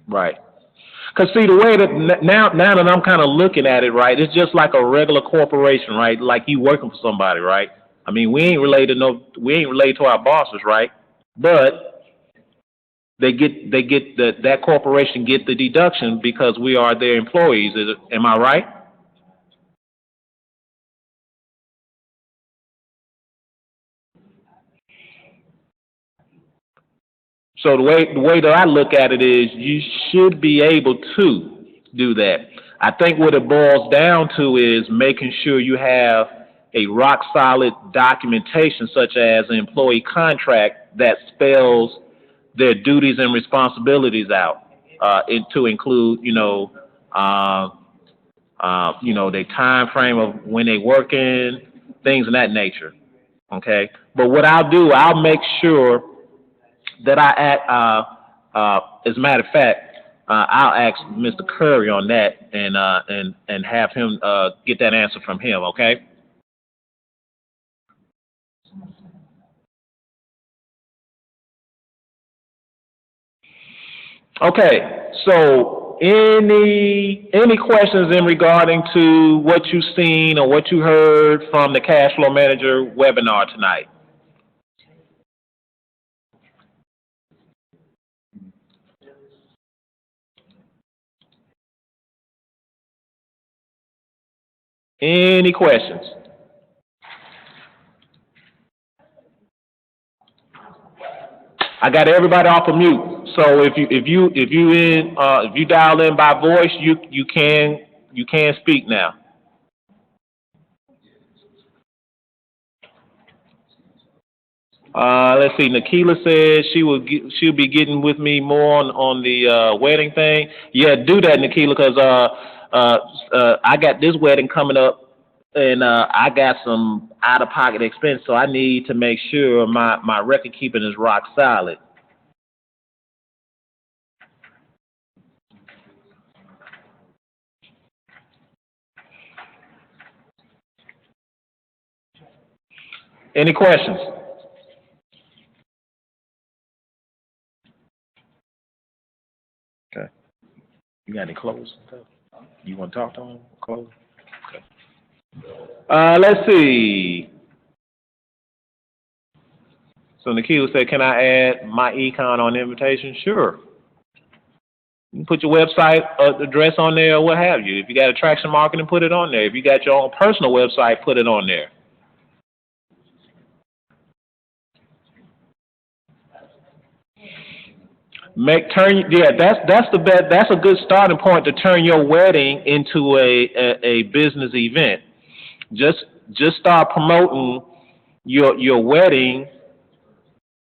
Right. Because see, the way that now that I'm kind of looking at it, right, it's just like a regular corporation, right? Like you working for somebody, right? I mean, we ain't related to our bosses, right? But that corporation get the deduction because we are their employees. Am I right? So the way that I look at it is you should be able to do that. I think what it boils down to is making sure you have a rock solid documentation such as an employee contract that spells their duties and responsibilities out, to include, their time frame of when they working, things of that nature. Okay. But what I'll do, I'll make sure that I act, as a matter of fact, I'll ask Mr. Curry on that and have him get that answer from him. Okay. Okay. So any questions in regarding to what you've seen or what you heard from the Cash Flow Manager webinar tonight? Any questions? I got everybody off of mute. So if you dial in by voice, you can speak now. Let's see. Nikila said she'll be getting with me more on the wedding thing. Yeah, do that, Nikila, because I got this wedding coming up, and I got some out of pocket expense, so I need to make sure my record keeping is rock solid. Any questions? Okay. You got any clothes? You want to talk to them? Close? Okay. Let's see. So Nikhil said, can I add my econ on the invitation? Sure. You can put your website address on there or what have you. If you got attraction marketing, put it on there. If you got your own personal website, put it on there. That's the best. That's a good starting point to turn your wedding into a business event. Just start promoting your wedding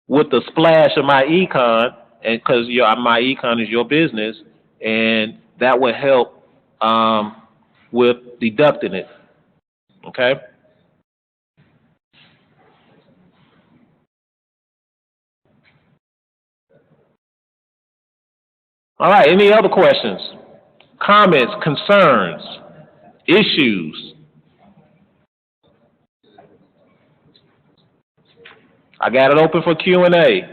with the splash of my econ, and because my econ is your business, and that will help with deducting it. Okay. All right, any other questions, comments, concerns, issues? I got it open for Q&A.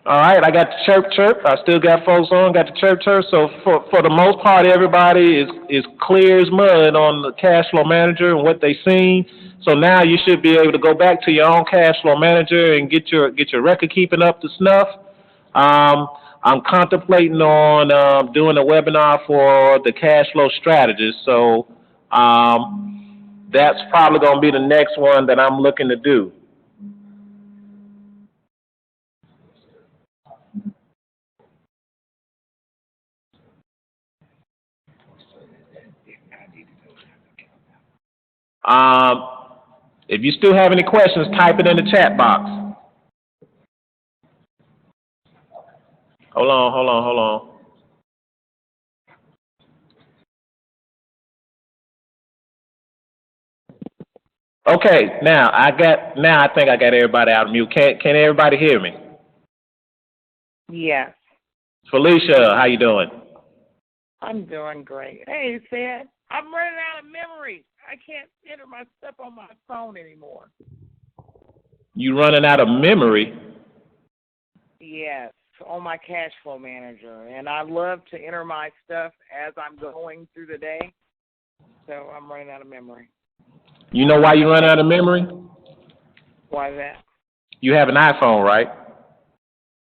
All right, I got the chirp. I still got folks on, got the chirp. So for the most part, everybody is clear as mud on the cash flow manager and what they seen. So now you should be able to go back to your own cash flow manager and get your record keeping up to snuff. I'm contemplating on doing a webinar for the cash flow strategist. So that's probably going to be the next one that I'm looking to do. If you still have any questions, type it in the chat box. Hold on. Okay, now I think I got everybody out of mute. Can everybody hear me? Yes. Felicia, how you doing? I'm doing great. Hey, Seth, I'm running out of memory. I can't enter my stuff on my phone anymore. You running out of memory? Yes, on my cash flow manager. And I love to enter my stuff as I'm going through the day. So I'm running out of memory. You know why you run out of memory? Why that? You have an iPhone, right?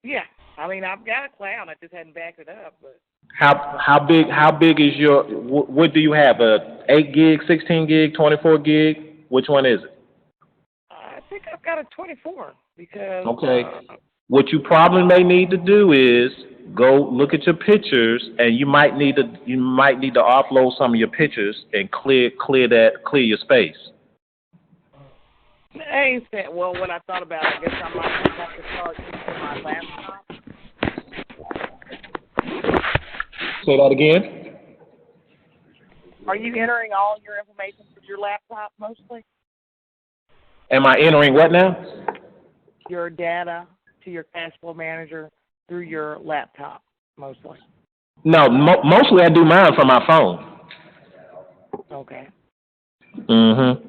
Yeah. I mean, I've got a cloud. I just hadn't backed it up. But How big is your, what do you have, a 8 gig, 16 gig, 24 gig? Which one is it? I think I've got a 24 because... Okay. What you probably may need to do is go look at your pictures, and you might need to offload some of your pictures and clear your space. Hey, well, when I thought about it, I guess I might have to start using my laptop. Say that again. Are you entering all your information through your laptop mostly? Am I entering what now? Your data to your cash flow manager through your laptop mostly. No, mostly I do mine from my phone. Okay. Mm-hmm.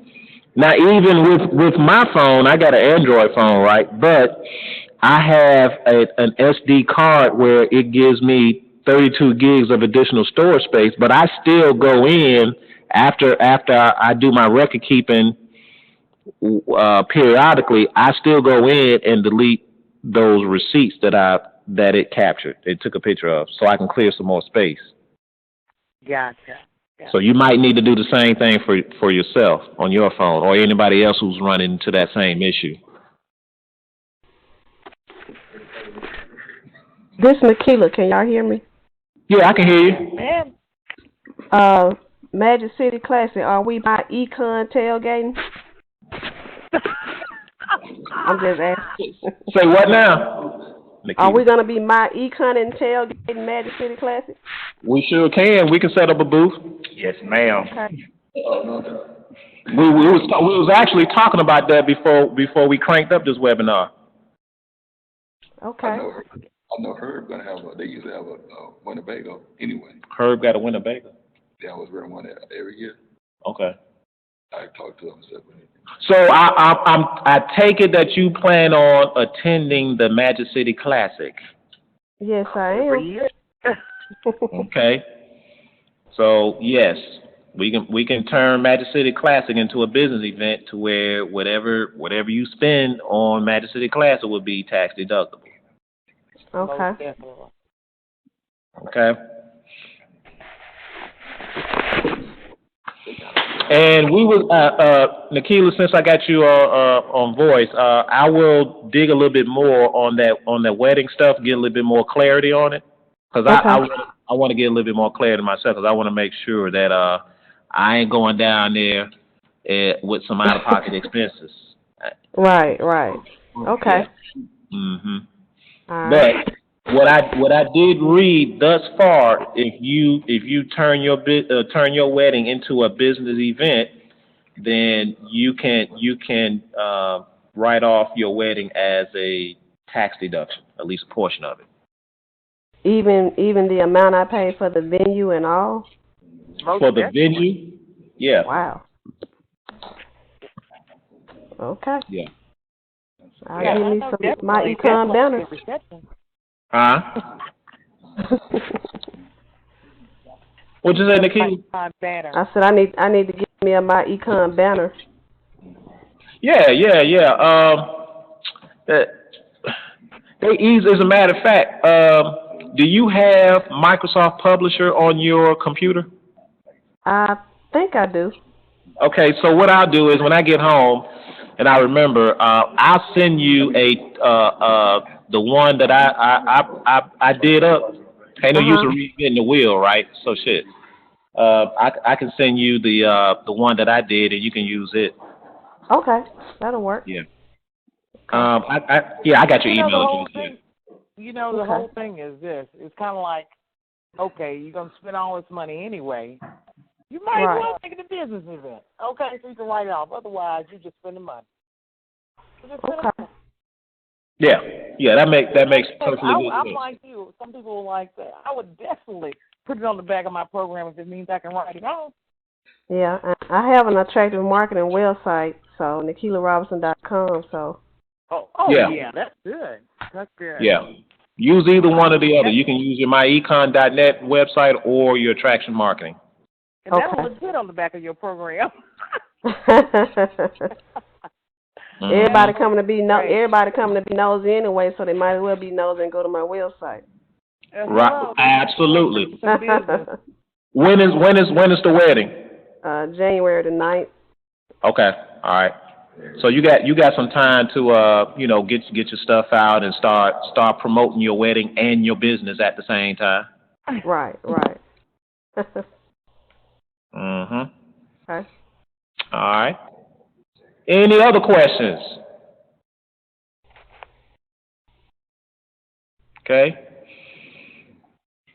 Now, even with my phone, I got an Android phone, right? But I have an SD card where it gives me 32 gigs of additional storage space. But I still go in after I do my record keeping periodically. I still go in and delete those receipts that it captured. It took a picture of, so I can clear some more space. Gotcha. So you might need to do the same thing for yourself on your phone or anybody else who's running into that same issue. This is Nikila. Can y'all hear me? Yeah, I can hear you. Man. Magic City Classic, are we by Econ tailgating? I'm just asking. Say what now? Nikita. Are we going to be my Econ and tailgating Magic City Classic? We sure can. We can set up a booth. Yes, ma'am. Okay. We was actually talking about that before we cranked up this webinar. Okay. I know Herb gonna have they usually have a Winnebago anyway. Herb got a Winnebago. Yeah, I was running one every year. Okay. I talked to him and said, So I take it that you plan on attending the Magic City Classic. Yes, I am. Okay. So yes, we can turn Magic City Classic into a business event to where whatever you spend on Magic City Classic will be tax deductible. Okay. Okay. And we will, Nikila, since I got you on voice, I will dig a little bit more on that wedding stuff, get a little bit more clarity on it, because I want to get a little bit more clarity myself, because I want to make sure that I ain't going down there with some out of pocket expenses. Right. Okay. Mhm. Right. But what I did read thus far, if you turn your wedding into a business event, then you can write off your wedding as a tax deduction, at least a portion of it. Even the amount I paid for the venue and all? For the venue? Yeah. Wow. Okay. Yeah. I'll give me my Econ banner. Huh? What'd you say, Nikki? I said I need to get me a my Econ banner. Yeah. They easy. As a matter of fact, do you have Microsoft Publisher on your computer? I think I do. Okay, so what I'll do is when I get home and I remember, I'll send you the one that I did up. Ain't no use of reinventing the wheel, right? So shit. I can send you the one that I did, and you can use it. Okay, that'll work. Yeah. I got your email address. The whole thing is this. It's kind of like, okay, you're gonna spend all this money anyway. You might as well make it a business event. Okay, so you can write it off. Otherwise, you just spend the money. Okay. Yeah, that makes perfectly good sense. I'm like you. Some people are like that. I would definitely put it on the back of my program if it means I can write it off. Yeah, I have an attractive marketing website, so NikilaRobinson.com. So. Yeah, that's good. That's good. Yeah. Use either one or the other. You can use your myecon.net website or your attraction marketing. And that'll look good on the back of your program. Everybody coming to be nosy anyway, so they might as well be nosy and go to my website. Right, absolutely. When is the wedding? January the 9th. Okay, all right. So you got some time to get your stuff out and start promoting your wedding and your business at the same time. Right. Mhm. Okay. All right. Any other questions? Okay.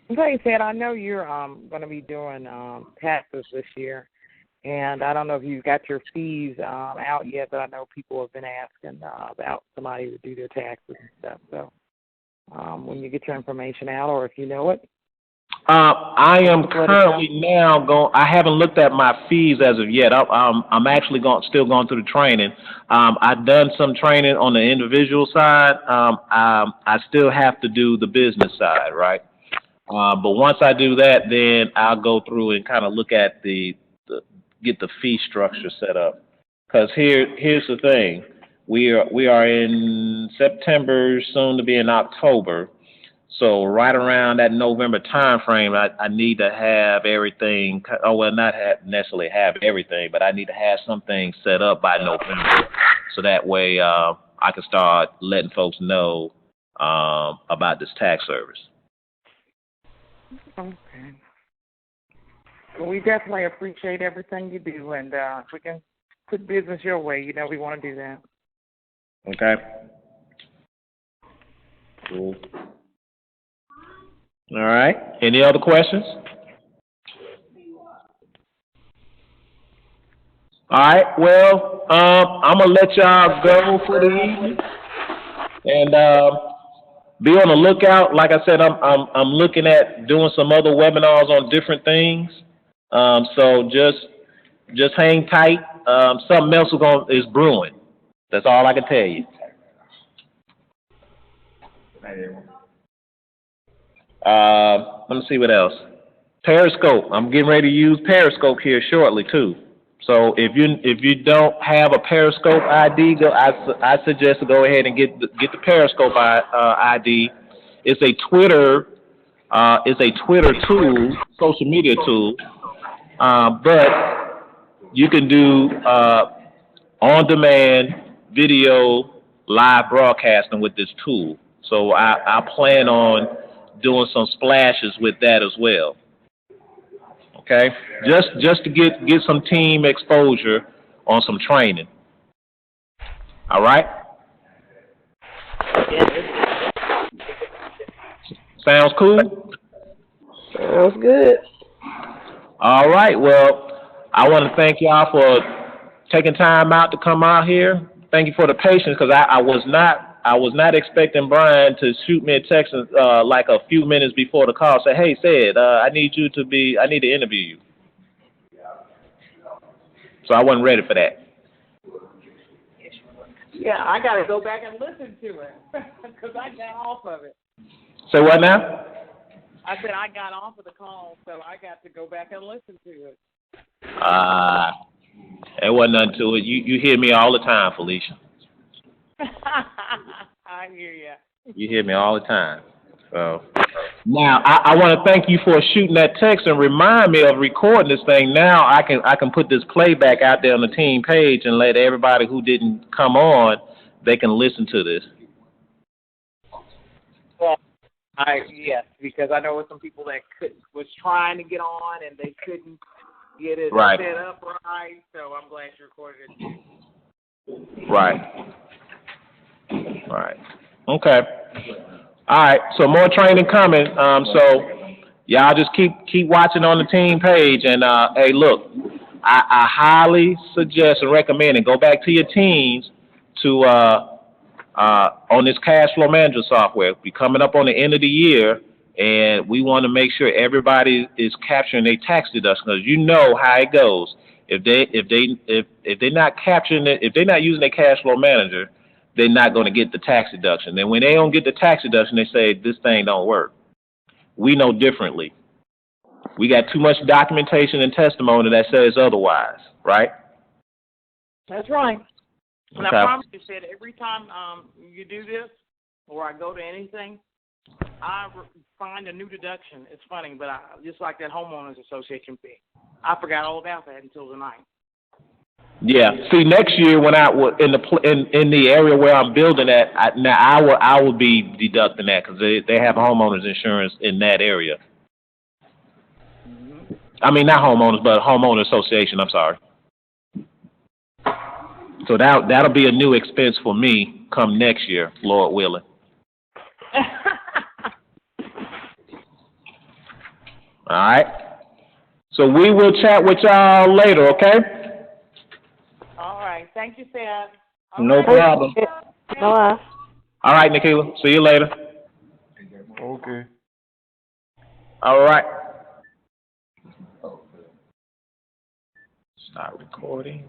Like I said, I know you're going to be doing taxes this year, and I don't know if you've got your fees out yet, but I know people have been asking about somebody to do their taxes and stuff. So when you get your information out, or if you know it. I am currently now going. I haven't looked at my fees as of yet. I'm actually still going through the training. I've done some training on the individual side. I still have to do the business side, right? But once I do that, then I'll go through and kind of look at get the fee structure set up. Because here's the thing. We are in September, soon to be in October. So right around that November time frame, I need to have everything. Oh well, not necessarily have everything, but I need to have something set up by November, so that way I can start letting folks know about this tax service. Okay. Well, we definitely appreciate everything you do, and if we can put business your way, we want to do that. Okay. Cool. All right. Any other questions? All right. Well, I'm gonna let y'all go for the evening, and be on the lookout. Like I said, I'm looking at doing some other webinars on different things. So just hang tight. Something else is brewing. That's all I can tell you. Let me see what else. Periscope. I'm getting ready to use Periscope here shortly too. So if you don't have a Periscope ID, I suggest to go ahead and get the Periscope ID. It's a Twitter tool, social media tool, but you can do on-demand video live broadcasting with this tool. So I plan on doing some splashes with that as well. Okay, just to get some team exposure on some training. All right. Sounds cool. Sounds good. All right. Well, I want to thank y'all for taking time out to come out here. Thank you for the patience, because I was not expecting Brian to shoot me a text like a few minutes before the call. Say, hey, Sid, I need to interview you. So I wasn't ready for that. Yeah, I got to go back and listen to it because I got off of it. Say what now? I said I got off of the call, so I got to go back and listen to it. There wasn't nothing to it. You hear me all the time, Felicia. I hear you. You hear me all the time. So now I want to thank you for shooting that text and remind me of recording this thing. Now I can put this playback out there on the team page and let everybody who didn't come on, they can listen to this. Well, yes, because I know some people that was trying to get on and they couldn't get it right. set up right. So I'm glad you recorded it. Right. Right. Okay. All right. So more training coming. So y'all just keep watching on the team page. And hey, look, I highly suggest and recommend and go back to your teams to on this Cashflow Manager software. We're coming up on the end of the year, and we want to make sure everybody is capturing their tax deduction, because you know how it goes. If they're not capturing it, if they're not using their Cashflow Manager, they're not going to get the tax deduction. And when they don't get the tax deduction, they say this thing don't work. We know differently. We got too much documentation and testimony that says otherwise, right? That's right. And Okay. I promise you, said every time you do this, or I go to anything, I find a new deduction. It's funny, but just like that homeowners association fee, I forgot all about that until tonight. Yeah. See, next year when I was in the area where I'm building at, I will be deducting that, because they have homeowners insurance in that area. Mm-hmm. I mean, not homeowners, but homeowner association. I'm sorry. So that'll be a new expense for me come next year, Lord willing. All right. So we will chat with y'all later, okay? All right. Thank you, Sam. No problem. Bye. All right, Nikila. See you later. Okay. All right. Oh, Start recording.